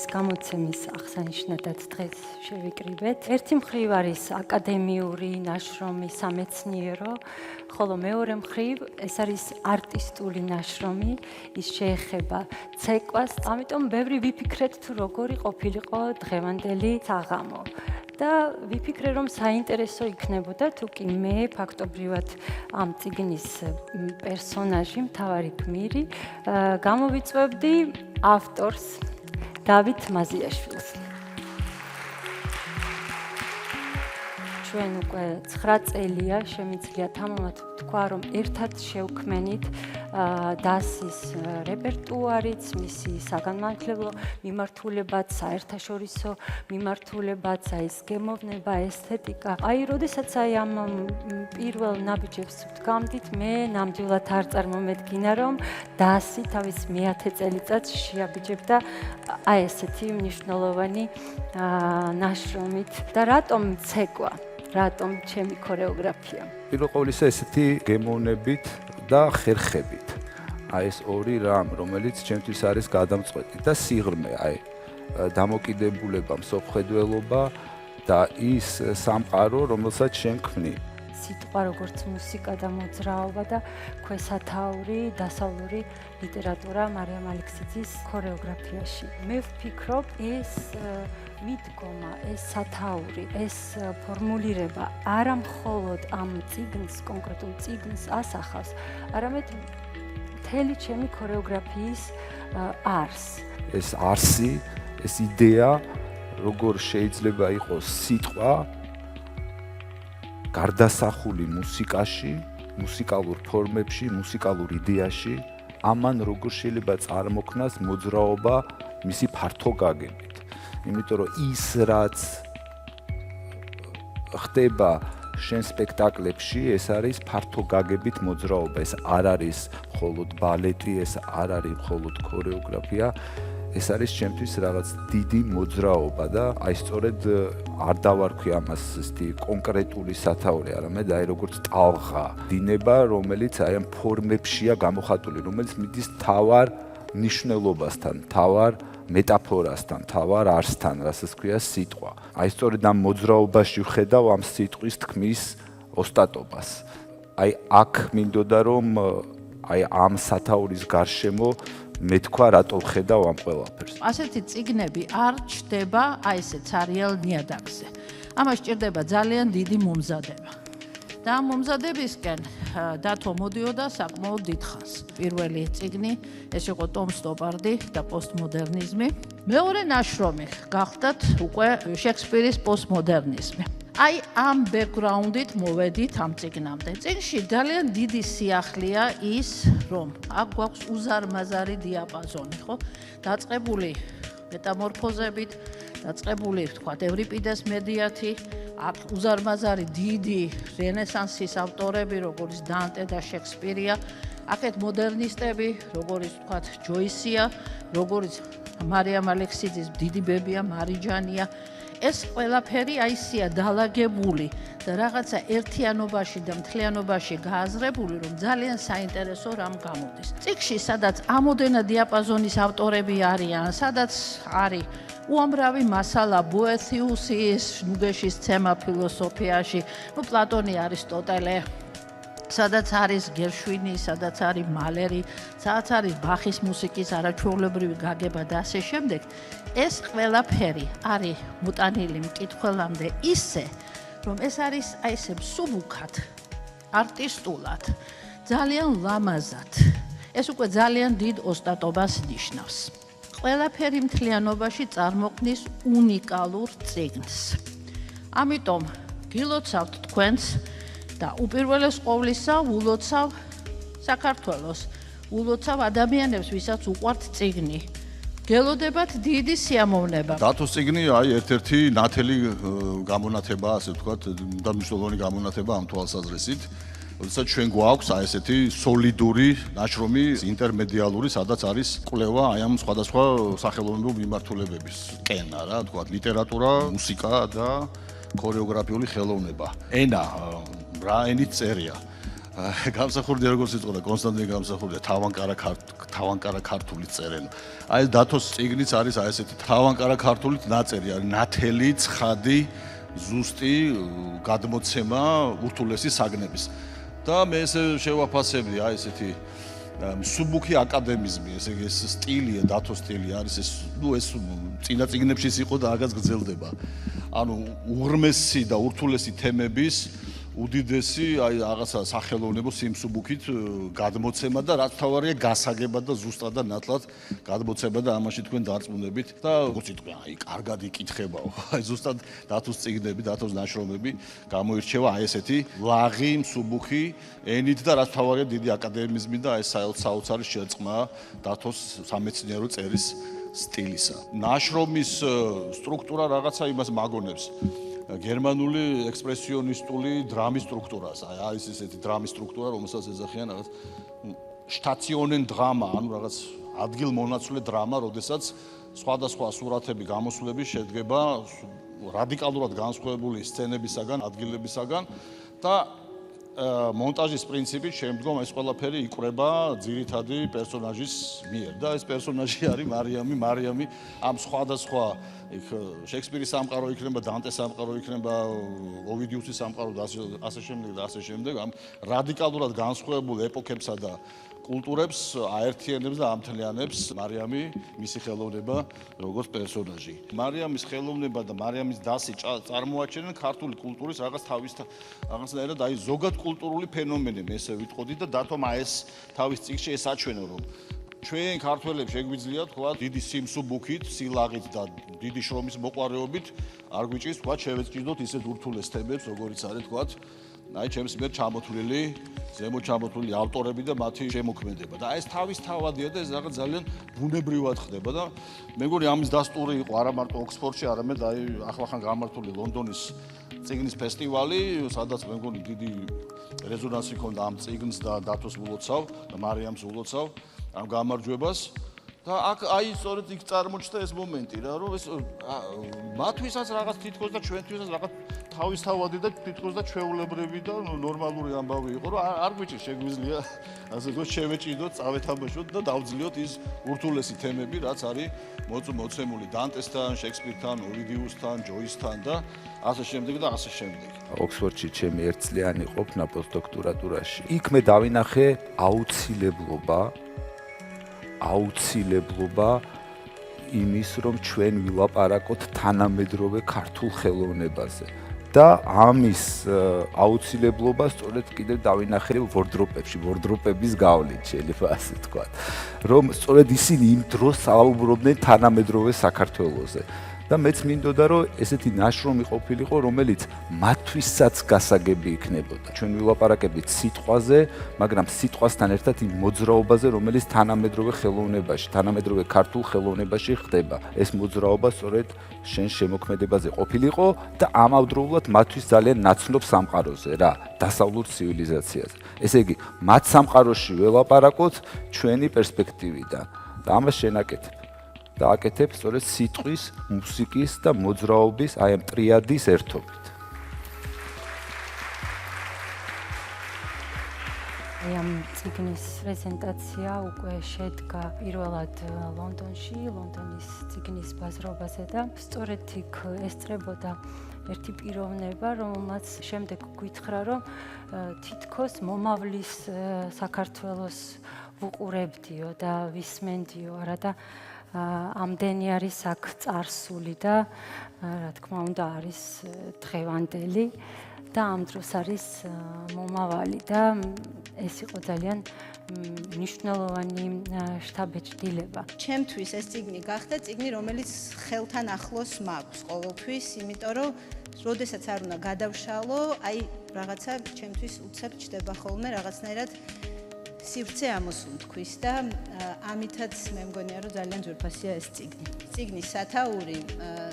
გამოცემის აღსანიშნავად დღეს შევიკრიბეთ. ერთი მხრივ არის აკადემიური ნაშრომი, სამეცნიერო, ხოლო მეორე მხრივ ეს არის არტისტული ნაშრომი, ის შეეხება ცეკვას. ამიტომ ბევრი ვიფიქრეთ თუ როგორი ყოფილიყო დღევანდელი საღამო. და ვიფიქრე რომ საინტერესო იქნებოდა თუკი მე ფაქტობრივად ამ წიგნის პერსონაჟი, მთავარი გმირი, გამოვიწვევდი ავტორს დავით მაზიაშვილს. ჩვენ უკვე 9 წელია შემიძლია თამამად თქვა რომ ერთად შევქმენით დასის რეპერტუარიც, მისი საგანმანათლებლო მიმართულებაც, საერთაშორისო მიმართულებაც, ეს გემოვნება, ესთეტიკა. როდესაც ამ პირველ ნაბიჯებს ვდგამდით, მე ნამდვილად არ წარმომედგინა რომ დასი თავის მე-10 წელიწადს შეაბიჯებდა ესეთი მნიშვნელოვანი ნაშრომით. და რატომ ცეკვა? რატომ ჩემი ქორეოგრაფია? პირველ ყოვლისა ესეთი გემოვნებით და ხერხებით. ეს ორი რამ, რომელიც ჩემთვის არის გადამწყვეტი და სიღრმე, დამოკიდებულება, მსოფლმხედველობა და ის სამყარო, რომელსაც შენ ქმნი. სიტყვა როგორც მუსიკა და მოძრაობა და ქვესათაური, დასავლური ლიტერატურა მარიამ ალექსიძის ქორეოგრაფიაში. მე ვფიქრობ, ეს მიდგომა, ეს სათაური, ეს ფორმულირება არა მხოლოდ ამ წიგნს, კონკრეტულ წიგნს ასახავს, არამედ მთელი ჩემი ქორეოგრაფიის არსს. ეს არსი, ეს იდეა, როგორ შეიძლება იყოს სიტყვა გარდასახული მუსიკაში, მუსიკალურ ფორმებში, მუსიკალურ იდეაში, ამან როგორ შეიძლება წარმოქმნას მოძრაობა მისი ფართო გაგებით. იმიტომ რომ ის რაც ხდება შენ სპექტაკლებში, ეს არის ფართო გაგებით მოძრაობა. ეს არ არის მხოლოდ ბალეტი, ეს არ არის მხოლოდ ქორეოგრაფია, ეს არის ჩემთვის რაღაც დიდი მოძრაობა და სწორედ არ დავარქვი ამას ესეთი კონკრეტული სათაური, არამედ როგორც ტალღა, დინება, რომელიც ამ ფორმებშია გამოხატული, რომელიც მიდის თავარ ნიშნულობასთან, თავარ მეტაფორასთან, თავარ არსთან, რასაც ქვია სიტყვა. სწორედ ამ მოძრაობაში ვხედავ ამ სიტყვის თქმის ოსტატობას. აქ მინდოდა რომ ამ სათაურის გარშემო მეთქვა რატო ვხედავ ამ ყველაფერს. ასეთი წიგნები არ ჩდება ესე ცარიელ ნიადაგზე. ამას ჭირდება ძალიან დიდი მომზადება. და ამ მომზადებისკენ დათო მოდიოდა საკმაოდ დიდხანს. პირველი წიგნი ეს იყო ტომ სტოპარდი და პოსტმოდერნიზმი. მეორე ნაშრომი გახდათ უკვე შექსპირის პოსტმოდერნიზმი. ამ ბექგრაუნდით მოვედით ამ წიგნამდე. წიგნში ძალიან დიდი სიახლეა ის, რომ აქ გვაქვს უზარმაზარი დიაპაზონი, ხო? დაწყებული მეტამორფოზებით, დაწყებული, ვთქვათ, ევრიპიდეს მედიათი, აქ უზარმაზარი დიდი რენესანსის ავტორები, როგორც დანტე და შექსპირია, აქეთ მოდერნისტები, როგორც ვთქვათ, ჯოისია, როგორც მარიამ ალექსიძის დიდი ბებია, მარიჯანია. ეს ყველაფერი ისეა დალაგებული და რაღაცა ერთიანობაში და მთლიანობაში გააზრებული, რომ ძალიან საინტერესო რამ გამოდის. წიგნში, სადაც ამოდენა დიაპაზონის ავტორები არიან, სადაც არის უამრავი მასალა ბოეთიუსის, ნუგეშის ცემა ფილოსოფიაში, პლატონი, არისტოტელე, სადაც არის გერშვინი, სადაც არის მალერი, სადაც არის ბახის მუსიკის არაჩვეულებრივი გაგება და ასე შემდეგ. ეს ყველაფერი არის მოტანილი მკითხველამდე ისე, რომ ეს არის ესე მსუბუქად, არტისტულად, ძალიან ლამაზად. ეს უკვე ძალიან დიდ ოსტატობას ნიშნავს. ყველაფერი მთლიანობაში წარმოქმნის უნიკალურ წიგნს. ამიტომ გილოცავთ თქვენს და უპირველეს ყოვლისა ულოცავ საქართველოს, ულოცავ ადამიანებს, ვისაც უყვართ წიგნი. გელოდებათ დიდი სიამოვნება. დათოს წიგნი ერთ-ერთი ნათელი გამონათება, ასე ვთქვათ, და მნიშვნელოვანი გამონათება ამ თვალსაზრისით. როდესაც ჩვენ გვაქვს ესეთი სოლიდური ნაშრომი, ინტერმედიალური, სადაც არის კვლევა ამ სხვადასხვა სახელოვნებო მიმართულებების კენა, რა ვთქვათ, ლიტერატურა, მუსიკა და ქორეოგრაფიული ხელოვნება. ენა, რა ენით წერია. გამსახურდია როგორც იტყოდა კონსტანტინე გამსახურდია თავანკარა ქართულით წერენ. აი დათოს წიგნიც არის აი ესეთი თავანკარა ქართულით ნაწერი, არის ნათელი, ცხადი, ზუსტი გადმოცემა ურთულესი საგნების. და მე ესე შევაფასებდი აი ესეთი მსუბუქი აკადემიზმი, ესე იგი ეს სტილია, დათოს სტილი არის ეს, ეს წინა წიგნებშიც იყო და აგაც გრძელდება. ანუ უღრმესი და ურთულესი თემების უდიდესი აი რაღაცა სახელოვნებო სიმსუბუქით გადმოცემა და რაც თავარია გასაგება და ზუსტად და ნათლად გადმოცემა და ამაში თქვენ დარწმუნებით და როგორც იტყვი აი კარგად იკითხებაო აი ზუსტად დათოს წიგნები დათოს ნაშრომები გამოირჩევა აი ესეთი ლაღი მსუბუქი ენით და რაც თავარია დიდი აკადემიზმი და აი საოცარი შერწყმა დათოს სამეცნიერო წერის სტილისა ნაშრომის სტრუქტურა რაღაცა იმას მაგონებს გერმანული ექსპრესიონისტული დრამის სტრუქტურას. აი არის ესეთი დრამის სტრუქტურა, რომელსაც ეძახიან რაღაც შტაციონენ დრამა, ანუ რაღაც ადგილმონაცვლე დრამა, როდესაც სხვადასხვა სურათები, გამოსვლები შედგება რადიკალურად განსხვავებული სცენებისაგან, ადგილებისაგან და მონტაჟის პრინციპით შემდგომ ეს ყველაფერი იკვრება ძირითადი პერსონაჟის მიერ და ეს პერსონაჟი არის მარიამი ამ სხვადასხვა შექსპირის სამყარო იქნება დანტეს სამყარო იქნება ოვიდიუსის სამყარო და ასე შემდეგ ამ რადიკალურად განსხვავებულ ეპოქებსა და კულტურებს აერთიანებს და ამთლიანებს მარიამი მისი ხელოვნება როგორც პერსონაჟი. მარიამის ხელოვნება და მარიამის დასი წარმოაჩენენ ქართული კულტურის რაღაცნაირად აი ზოგად კულტურული ფენომენი მე ესე ვიტყოდი და დათომ ეს თავის წიგნში ეს აჩვენა რომ ჩვენ ქართველებს შეგვიძლია თქვა დიდი სიმსუბუქით, სილაღით და დიდი შრომის მოყვარეობით არ გვიჭირს თქვა შევეჭიდოთ ისეთ ურთულეს თემებს როგორიც არის თქვა აი ჩემს მიერ ჩამოთვლილი ზემოთ ჩამოთვლილი ავტორები და მათი შემოქმედება და ეს თავისთავადია და ეს რაღაც ძალიან ბუნებრივად ხდება და მე მგონი ამის დასტური იყო არა მარტო ოქსფორდში არამედ აი ახლახან გამართული ლონდონის წიგნის ფესტივალი სადაც მე მგონი დიდი რეზონანსი ჰქონდა ამ წიგნს და დათოს ულოცავ და მარიამს ულოცავ ამ გამარჯვებას და აქ აი სწორედ იქ წარმოჩნდა ეს მომენტი რა რომ ეს მათთვისაც რაღაც თითქოს და ჩვენთვისაც რაღაც თავისთავადი და თითქოს და ჩვეულებრივი და ნორმალური ამბავი იყო რომ არ გვიჭირს შეგვიძლია ასე თქოს შევეჭიდოთ წავეთამაშოთ და დავძლიოთ ის ურთულესი თემები რაც არის მოცემული დანტესთან, შექსპირთან, ოვიდიუსთან, ჯოისთან და ასე შემდეგ და ასე შემდეგ. ოქსფორდში ჩემი ერთწლიანი ყოფნა პოსტდოქტორატურაში. იქ მე დავინახე აუცილებლობა იმის, რომ ჩვენ ვილაპარაკოთ თანამედროვე ქართულ ხელოვნებაზე. და ამის აუცილებლობა სწორედ კიდევ დავინახე ვორდროპების გავლით შეიძლება ასე ვთქვათ, რომ სწორედ ისინი იმ დროს საუბრობდნენ თანამედროვე საქართველოზე. და მეც მინდოდა რომ ესეთი ნაშრომი ყოფილიყო, რომელიც მათთვისაც გასაგები იქნებოდა. ჩვენ ვილაპარაკებთ სიტყვაზე, მაგრამ სიტყვასთან ერთად იმ მოძრაობაზე, რომელიც თანამედროვე ხელოვნებაში, თანამედროვე ქართულ ხელოვნებაში ხდება. ეს მოძრაობა სწორედ შენ შემოქმედებაზე ყოფილიყო და ამავდროულად მათთვის ძალიან ნაცნობ სამყაროზე რა, დასავლურ ცივილიზაციაზე. ესე იგი, მათ სამყაროში ველაპარაკოთ ჩვენი პერსპექტივიდან და ამას შენაკეთებ. და აკეთებ სწორედ სიტყვის, მუსიკის და მოძრაობის აი ამ ტრიადის ერთობით. ამ წიგნის პრეზენტაცია უკვე შედგა პირველად ლონდონში, ლონდონის წიგნის ბაზრობაზე და სწორედ იქ ესწრებოდა ერთი პიროვნება, რომელმაც შემდეგ გითხრა, რომ თითქოს მომავლის საქართველოს ვუყურებდიო და ვისმენდიო, არა და ამდენი არის აქ წარსული და რა თქმა უნდა არის დღევანდელი და ამ დროს არის მომავალი და ეს იყო ძალიან მნიშვნელოვანი შთაბეჭდილება. ჩემთვის ეს წიგნი გახდა წიგნი, რომელიც ხელთან ახლოს მაქვს ყოველთვის, იმიტომ რომ როდესაც არ უნდა გადავშალო, აი რაღაცა ჩემთვის უცებ ჩდება ხოლმე რაღაცნაირად სივრცე ამოსუნთქვის და ამითაც მე მგონია რომ ძალიან ძვირფასია ეს წიგნი. წიგნის სათაური,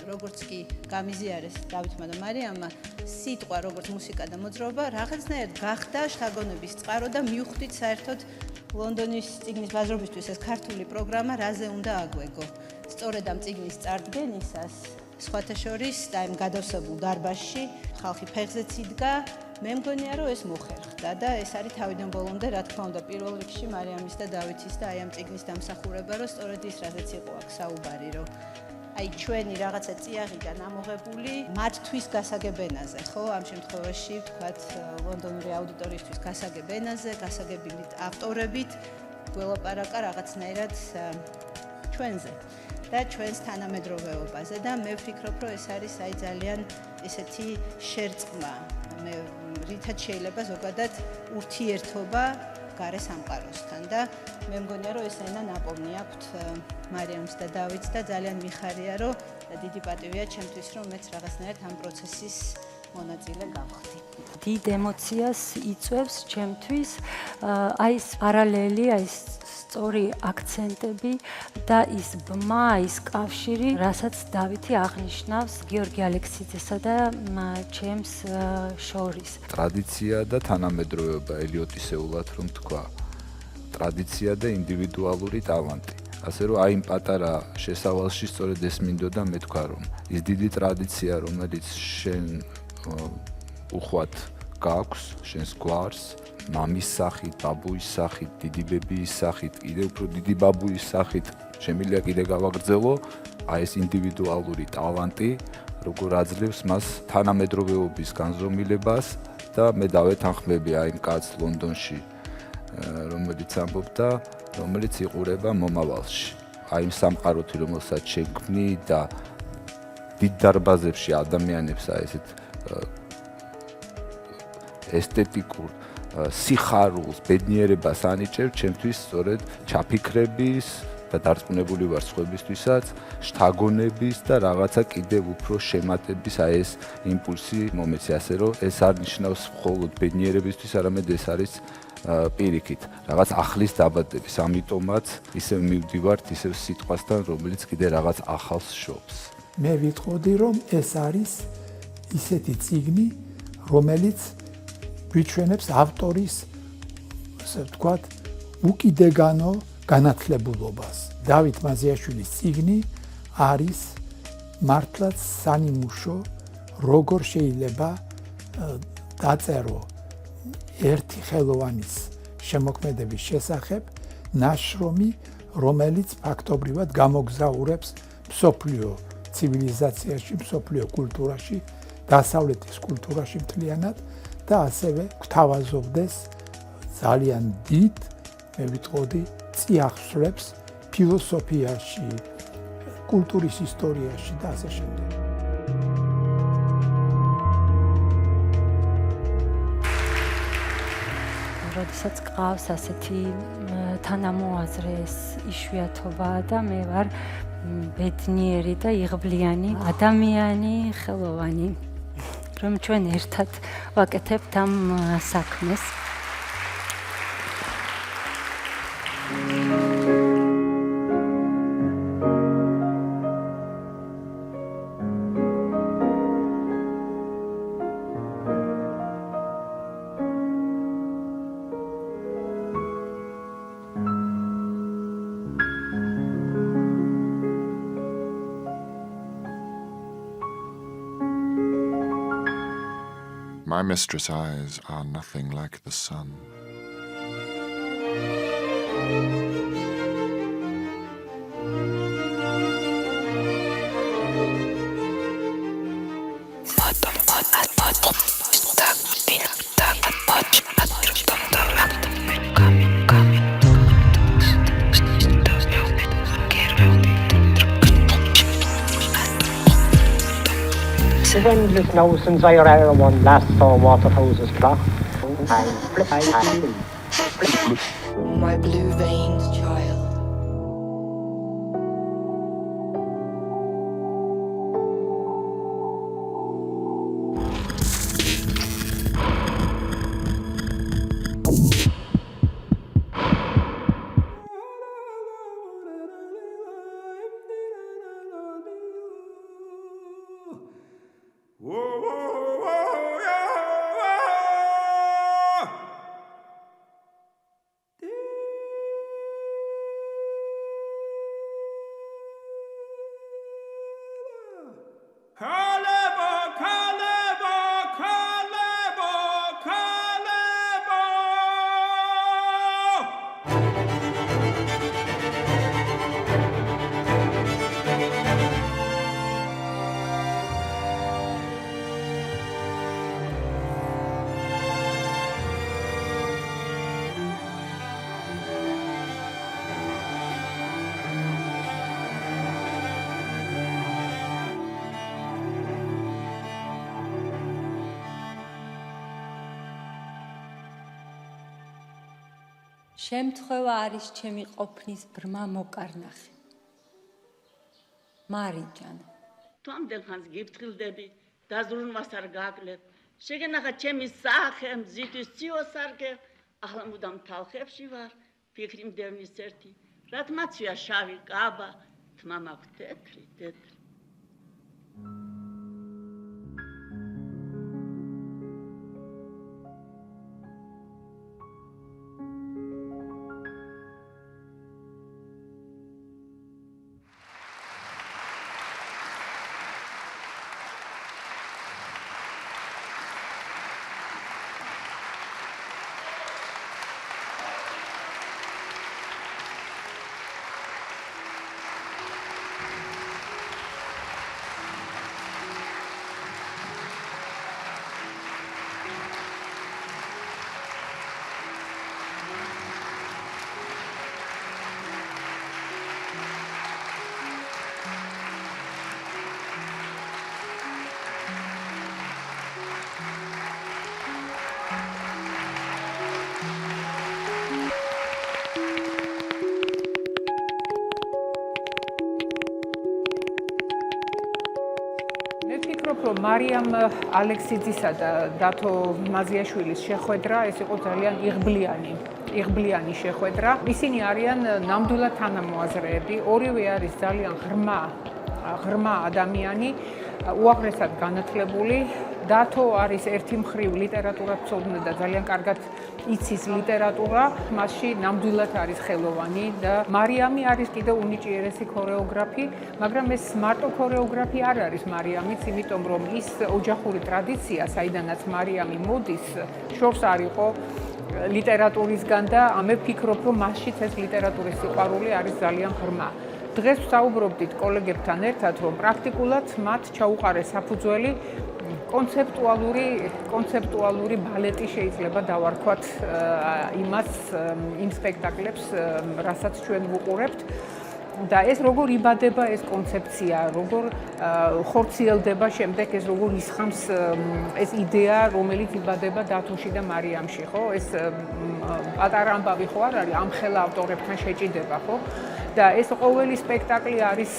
როგორც კი გამიზიარეს დავითმა და მარიამმა, სიტყვა როგორც მუსიკა და მოძრაობა რაღაცნაირად გახდა შთაგონების წყარო და მივხვდით საერთოდ ლონდონის წიგნის ბაზრობისთვის ეს ქართული პროგრამა რაზე უნდა აგვეგო. სწორედ ამ წიგნის წარდგენისას სხვათა შორის და იმ გადავსებულ დარბაზში ხალხი ფეხზეც იდგა მე მგონია რომ ეს მოხერხდა და ეს არის თავიდან ბოლომდე რა თქმა უნდა პირველ რიგში მარიამის და დავითის და აი ამ წიგნის დამსახურება რომ სწორედ ის რაზეც იყო აქ საუბარი რომ აი ჩვენი რაღაცა წიაღიდან ამოღებული მათთვის გასაგებ ენაზე, ხო? ამ შემთხვევაში ვთქვათ ლონდონური აუდიტორიისთვის გასაგებ ენაზე, გასაგებილით ავტორებით გველაპარაკა რაღაცნაირად ჩვენზე და ჩვენს თანამედროვეობაზე და მე ვფიქრობ, რომ ეს არის აი ძალიან ესეთი შერწყმა, მე რითაც შეიძლება ზოგადად ურთიერთობა გარე სამყაროსთან და მე მგონია რომ ეს ენა ნაპოვნი აქვთ მარიამს და დავითს და ძალიან მიხარია რომ დიდი პატივია ჩემთვის რომ მეც რაღაცნაირად ამ პროცესის მონაწილე გავხდი. დიდ ემოციას იწვევს ჩემთვის აი ეს პარალელი, აი ეს სწორი აქცენტები და ის ბმა, ის კავშირი, რასაც დავითი აღნიშნავს გიორგი ალექსიძესა და ჩემს შორის. ტრადიცია და თანამედროვეობა ელიოტისეულად რომ თქვა. ტრადიცია და ინდივიდუალური ტალანტი. ასე რომ აი იმ პატარა შესავალში სწორედ ეს მინდოდა მე თქვა რომ ის დიდი ტრადიცია რომელიც შენ უხვად გაქვს, შენს გვარს მამის სახით, ბაბუის სახით, დიდი ბებიის სახით, კიდე უფრო დიდი ბაბუის სახით, შემიძლია კიდე გავაგრძელო, აი ეს ინდივიდუალური ტალანტი, როგორ აძლევს მას თანამედროვეობის განზომილებას და მე დავეთანხმები აი იმ კაცს ლონდონში, რომელიც ამბობდა, რომელიც იყურება მომავალში. აი იმ სამყაროთი, რომელსაც შექმნი და დიდ დარბაზებში ადამიანებს აი ესეთ ესთეტიკურ სიხარულს, ბედნიერებას ანიჭებ, ჩემთვის სწორედ ჩაფიქრების და დარწმუნებული ვარ სხვებისთვისაც, შთაგონების და რაღაცა კიდევ უფრო შემატების აი ეს იმპულსი მომეცი, ასე რომ ეს არ ნიშნავს მხოლოდ ბედნიერებისთვის, არამედ ეს არის პირიქით, რაღაც ახლის დაბადების, ამიტომაც ისევ მივდივართ ისევ სიტყვასთან, რომელიც კიდე რაღაც ახალს შობს. მე ვიტყოდი, რომ ეს არის ისეთი წიგნი, რომელიც გვიჩვენებს ავტორის, ასე ვთქვათ, უკიდეგანო განათლებულობას. დავით მაზიაშვილის წიგნი არის მართლაც სანიმუშო, როგორ შეიძლება დაწერო ერთი ხელოვანის შემოქმედების შესახებ ნაშრომი, რომელიც ფაქტობრივად გამოგზაურებს მსოფლიო ცივილიზაციაში, მსოფლიო კულტურაში, დასავლეთის კულტურაში მთლიანად და ასევე გვთავაზობდეს ძალიან დიდ, მე ვიტყოდი, წიაღსვლებს ფილოსოფიაში, კულტურის ისტორიაში და ასე შემდეგ. როდესაც ყავს ასეთი თანამოაზრეს იშვიათობა და მე ვარ ბედნიერი და იღბლიანი ადამიანი, ხელოვანი, რომ ჩვენ ერთად ვაკეთებთ ამ საქმეს. My mistress' eyes are nothing like the sun. It's endless now since I or one last saw Waterhouse's clock. My blue veins, child. შემთხვევა არის ჩემი ყოფნის ბრმა მოკარნახი. მარიჯან. თუ ამდენ ხანს გიფრთხილდები, დაზრუნვას არ გააკლებ. შეგენახა ჩემი სახე, მზითვის ციოსარგე, ახლა მუდამ თალხებში ვარ, ფიქრი მდევნის ერთი. რათმაცვია შავი კაბა, თმა მაქვს თეთრი. რომ მარიამ ალექსიძისა და დათო მაზიაშვილის შეხვედრა ეს იყო ძალიან იღბლიანი შეხვედრა. ისინი არიან ნამდვილად თანამოაზრეები, ორივე არის ძალიან ღრმა ადამიანი, უაღრესად განათლებული. დათო არის ერთი მხრივ ლიტერატურათმცოდნე და ძალიან კარგად იცის ლიტერატურა, მასში ნამდვილად არის ხელოვანი და მარიამი არის კიდევ უნიჭიერესი ქორეოგრაფი, მაგრამ ეს მარტო ქორეოგრაფი არ არის მარიამიც, იმიტომ რომ ის ოჯახური ტრადიცია, საიდანაც მარიამი მოდის, შორს არ იყო ლიტერატურისგან და ამე ვფიქრობ, რომ მასშიც ეს ლიტერატურის სიყვარული არის ძალიან ღრმა. დღეს ვსაუბრობდით კოლეგებთან ერთად, რომ პრაქტიკულად მათ ჩაუყარეს საფუძველი კონცეპტუალური ბალეტი შეიძლება დავარქვათ იმ სპექტაკლებს, რასაც ჩვენ ვუყურებთ. და ეს როგორ იბადება ეს კონცეფცია, როგორ ხორციელდება შემდეგ ეს როგორ ისხამს ეს იდეა, რომელიც იბადება დათოში და მარიამში, ხო? ეს პატარა ამბავი ხო არ არის, ამხელა ავტორებთან შეჭიდება, ხო? და ეს ყოველი სპექტაკლი არის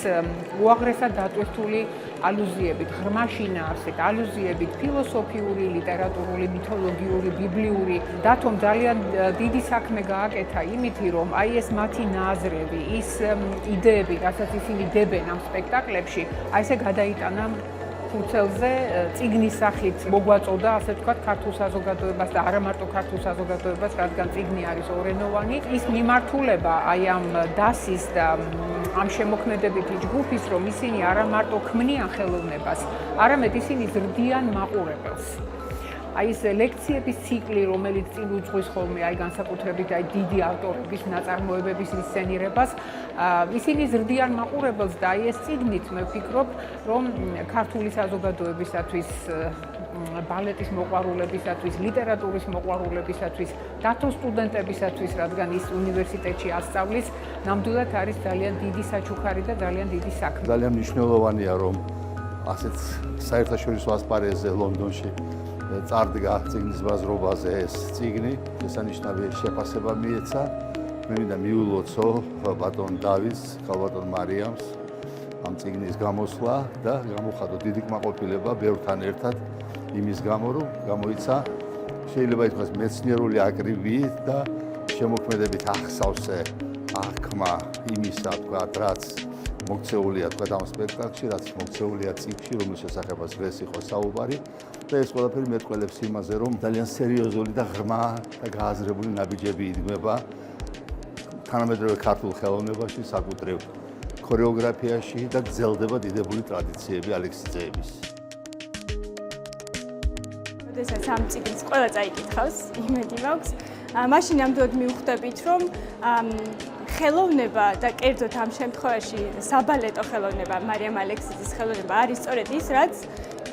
უაღრესად დატვირთული ალუზიებით, ღრმა შინაარსით, ალუზიებით ფილოსოფიური, ლიტერატურული, მითოლოგიური, ბიბლიური. დათომ ძალიან დიდი საქმე გააკეთა იმითი, რომ აი ეს მათი ნაზრები, ის იდეები, რასაც ისინი დებენ ამ სპექტაკლებში, აი ესე გადაიტანა ფურცელზე წიგნის სახით მოგვაწოდა, ასე ვთქვათ, ქართულ საზოგადოებას და არა მარტო ქართულ საზოგადოებას, რადგან წიგნი არის ორენოვანი. ის მიმართულება აი ამ დასის და ამ შემოქმედებითი ჯგუფის, რომ ისინი არა მარტო ქმნიან ხელოვნებას, არამედ ისინი ზრდიან მაყურებელს. აი ეს ლექციების ციკლი, რომელიც წინ უძღვის ხოლმე აი განსაკუთრებით აი დიდი ავტორების ნაწარმოებების ინსცენირებას, ისინი ზრდიან მაყურებელს და აი ეს წიგნით მე ვფიქრობ, რომ ქართული საზოგადოებისათვის, ბალეტის მოყვარულებისათვის, ლიტერატურის მოყვარულებისათვის, დათო სტუდენტებისათვის, რადგან ის უნივერსიტეტში ასწავლის, ნამდვილად არის ძალიან დიდი საჩუქარი და ძალიან დიდი საქმე. ძალიან მნიშვნელოვანია, რომ ასეთ საერთაშორისო ასპარეზზე ლონდონში წარდგა წიგნის ბაზრობაზე ეს წიგნი, შესანიშნავი შეფასება მიეცა. მე მინდა მიულოცო ბატონ დავითს, ქალბატონ მარიამს ამ წიგნის გამოსვლა და გამოვხატო დიდი კმაყოფილება ბევრთან ერთად იმის გამო, რომ გამოიცა შეიძლება ითქვას მეცნიერული აკრივიით და შემოქმედებით ახსავსე აღქმა იმისა, თქვათ, რაც მოქცეულია თქვათ ამ სპექტაკლში, რაც მოქცეულია წიგნში, რომლის შესახებაც დღეს იყო საუბარი. და ეს ყველაფერი მეტყველებს იმაზე, რომ ძალიან სერიოზული და ღრმა და გააზრებული ნაბიჯები იდგმება თანამედროვე ქართულ ხელოვნებაში, საკუთრივ ქორეოგრაფიაში და გრძელდება დიდებული ტრადიციები ალექსიძეების. როდესაც ამ წიგნს ყველა წაიკითხავს, იმედი მაქვს, მაშინ ნამდვილად მივხვდებით, რომ ხელოვნება და კერძოდ ამ შემთხვევაში საბალეტო ხელოვნება, მარიამ ალექსიძის ხელოვნება არის სწორედ ის, რაც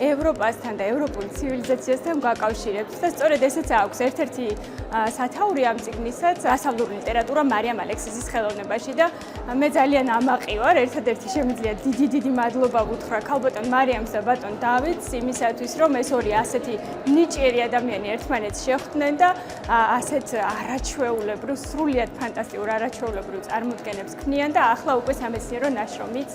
ევროპასთან და ევროპულ ცივილიზაციასთან გაკავშირებს და სწორედ ესეც აქვს ერთ-ერთი სათაური ამ წიგნისაც დასავლური ლიტერატურა მარიამ ალექსიძის ხელოვნებაში და მე ძალიან ამაყი ვარ ერთადერთი შემიძლია დიდი მადლობა ვუთხრა ქალბატონ მარიამს და ბატონ დავითს იმისათვის რომ ეს ორი ასეთი ნიჭიერი ადამიანი ერთმანეთს შეხვდნენ და ასეთ არაჩვეულებრივ სრულიად ფანტასტიკურ არაჩვეულებრივ წარმოდგენებს ქმნიან და ახლა უკვე სამეცნიერო ნაშრომიც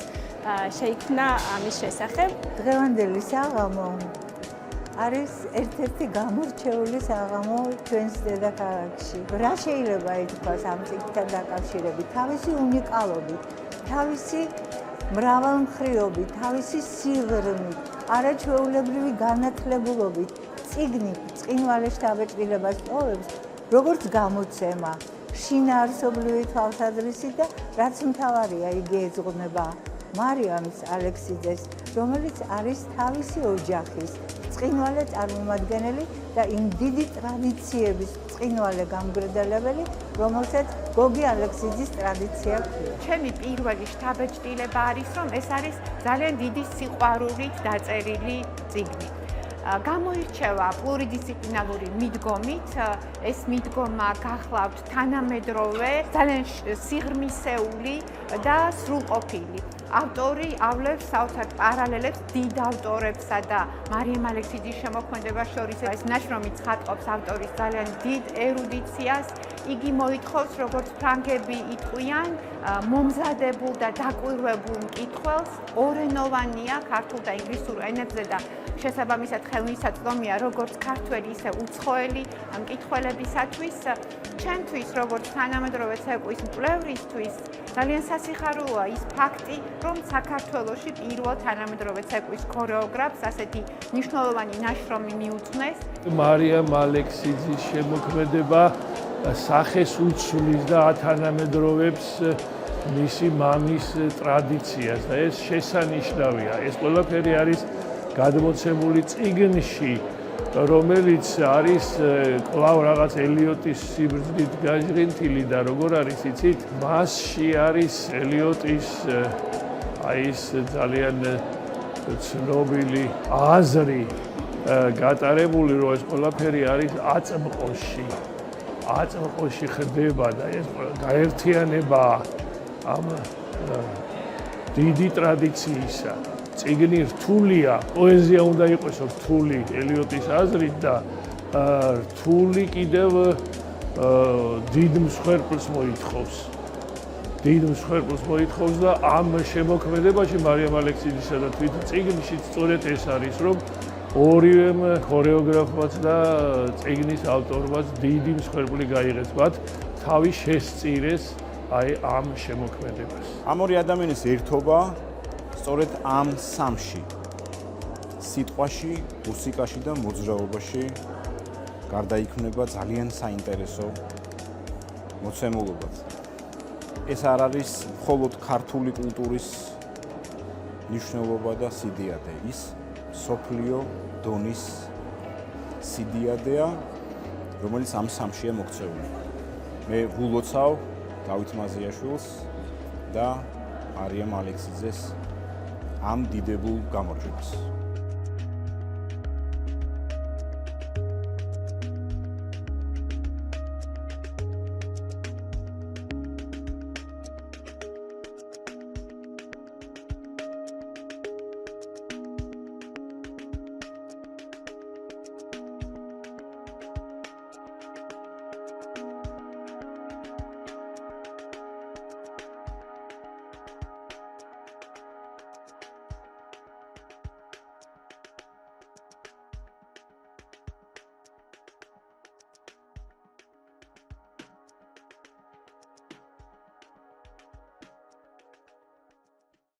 შეიქმნა ამის შესახებ. დღევანდელი საღამო არის ერთ-ერთი გამორჩეული საღამო ჩვენს დედაქალაქში. რა შეიძლება ითქვას ამ წიგნთან დაკავშირებით? თავისი უნიკალობით, თავისი მრავალმხრივობით, თავისი სიღრმით, არაჩვეულებრივი განათლებულობით, წიგნი ბრწყინვალე შთაბეჭდილებას ტოვებს, როგორც გამოცემა, შინაარსობრივი თვალსაზრისით და რაც მთავარია, იგი ეძღვნება მარიამის ალექსიძეს, რომელიც არის თავისი ოჯახის ბრწყინვალე წარმომადგენელი და იმ დიდი ტრადიციების ბრწყინვალე გამგრდელებელი, რომელსაც გოგი ალექსიძის ტრადიცია ქვია. ჩემი პირველი შთაბეჭდილება არის, რომ ეს არის ძალიან დიდი სიყვარულით დაწერილი წიგნი. გამოირჩევა პლურიდისციპლინარული მიდგომით, ეს მიდგომა გახლავთ თანამედროვე, ძალიან სიღრმისეული და სრულყოფილი. ავტორი ავლებს საოცარ პარალელებს დიდ ავტორებსა და მარიამ ალექსიძის შემოქმედებას შორის. ეს ნაშრომი ცხადყოფს ავტორის ძალიან დიდ ერუდიციას. იგი მოითხოვს, როგორც ფრანგები იტყვიან, მომზადებულ და დაკვირვებულ მკითხველს, ორენოვანია ქართულ და ინგლისურ ენებზე და შესაბამისად ხელმისაწვდომია როგორც ქართველი, ისე უცხოელი მკითხველებისათვის. ჩემთვის, როგორც თანამედროვე ცეკვის მკვლევრისთვის, ძალიან სასიხარულოა ის ფაქტი, რომ საქართველოში პირველ თანამედროვე ცეკვის ქორეოგრაფს ასეთი მნიშვნელოვანი ნაშრომი მიუძღვნეს. მარიამ ალექსიძის შემოქმედება სახეს უცვლის და ათანამედროვებს მისი მამის ტრადიციას და ეს შესანიშნავია. ეს ყველაფერი არის გადმოცემული წიგნში, რომელიც არის კვლავ რაღაც ელიოტის სიბრძნით გაჟღენთილი და როგორ არის იცით, მასში არის ელიოტის ის ძალიან ცნობილი აზრი გატარებული, რომ ეს ყველაფერი არის აწმყოში ხდება და ეს გაერთიანება ამ დიდი ტრადიციისა. წიგნი რთულია, პოეზია უნდა იყოს რთული ელიოტის აზრით და რთული კიდევ დიდ მსხვერპლს მოითხოვს. დიდ მსხვერპლს მოითხოვს და ამ შემოქმედებაში მარიამ ალექსიძისა და თვით წიგნში სწორედ ეს არის, რომ ორივემ ქორეოგრაფმაც და წიგნის ავტორმაც დიდი მსხვერპლი გაიღეს, მათ თავი შესწირეს აი ამ შემოქმედებას. ამ ორი ადამიანის ერთობა სწორედ ამ სამში, სიტყვაში, მუსიკაში და მოძრაობაში გარდაიქმნება ძალიან საინტერესო მოცემულობაც. ეს არ არის მხოლოდ ქართული კულტურის მნიშვნელობა და სიდიადე, ის სოფლიო დონის სიდიადეა, რომელიც ამ სამშია მოქცეული. მე ვილოცავ დავით მაზიაშვილს და მარიამ ალექსიძეს ამ დიდებულ გამარჯვებას.